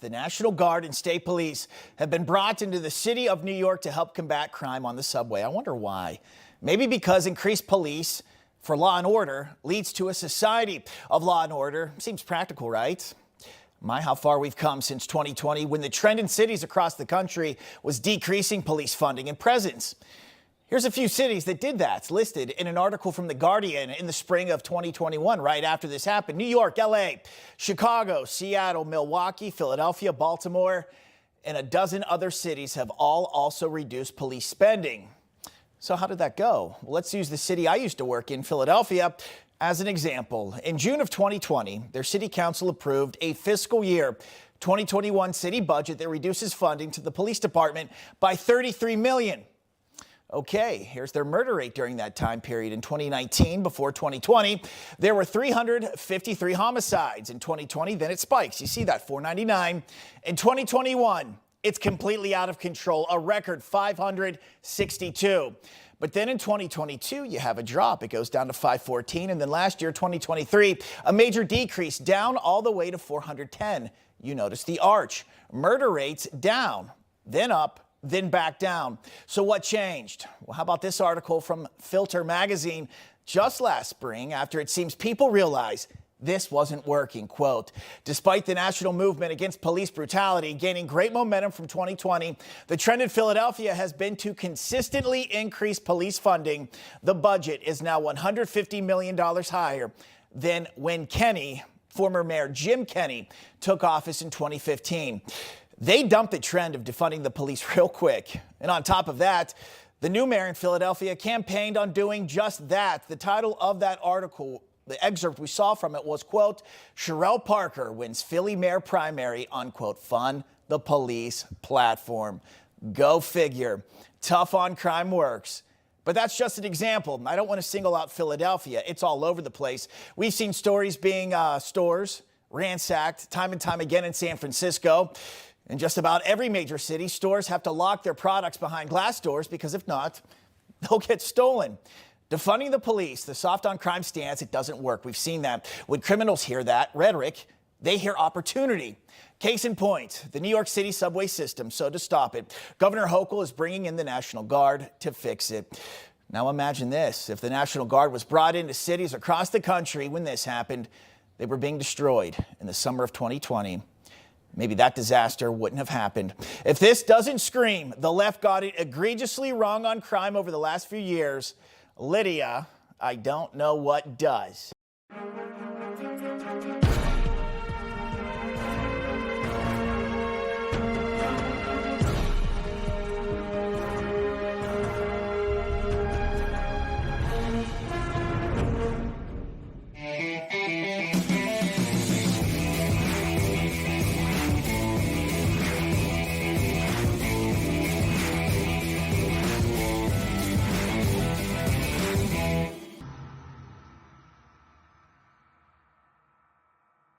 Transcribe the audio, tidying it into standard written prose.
The National Guard and state police have been brought into the city of New York to help combat crime on the subway. I wonder why. Maybe because increased police for law and order leads to a society of law and order. Seems practical, right? My, how far we've come since 2020, when the trend in cities across the country was decreasing police funding and presence. Here's a few cities that did that, listed in an article from The Guardian in the spring of 2021, right after this happened. New York, LA, Chicago, Seattle, Milwaukee, Philadelphia, Baltimore, and a dozen other cities have all also reduced police spending. So how did that go? Well, let's use the city I used to work in, Philadelphia, as an example. In June of 2020, their city council approved a fiscal year 2021 city budget that reduces funding to the police department by $33 million. Okay, here's their murder rate during that time period. In 2019, before 2020, there were 353 homicides. In 2020, then it spikes. You see that, 499. In 2021, it's completely out of control, a record 562. But then in 2022, you have a drop. It goes down to 514. And then last year, 2023, a major decrease down all the way to 410. You notice the arch. Murder rates down, then up, then back down. So what changed? Well, how about this article from Filter magazine just last spring, after it seems people realized this wasn't working. Quote, despite the national movement against police brutality gaining great momentum from 2020, the trend in Philadelphia has been to consistently increase police funding. The budget is now $150 million higher than when former Mayor Jim Kenney, took office in 2015. They dumped the trend of defunding the police real quick. And on top of that, the new mayor in Philadelphia campaigned on doing just that. The title of that article, the excerpt we saw from it was, quote, Sherelle Parker wins Philly mayor primary, unquote, fund the police platform. Go figure. Tough on crime works. But that's just an example. I don't want to single out Philadelphia. It's all over the place. We've seen stories being stores ransacked time and time again in San Francisco. In just about every major city, stores have to lock their products behind glass doors because if not, they'll get stolen. Defunding the police, the soft on crime stance, it doesn't work. We've seen that. When criminals hear that rhetoric, they hear opportunity. Case in point, the New York City subway system. So to stop it, Governor Hochul is bringing in the National Guard to fix it. Now imagine this. If the National Guard was brought into cities across the country when this happened, they were being destroyed in the summer of 2020. Maybe that disaster wouldn't have happened. If this doesn't scream, the left got it egregiously wrong on crime over the last few years, Lydia, I don't know what does.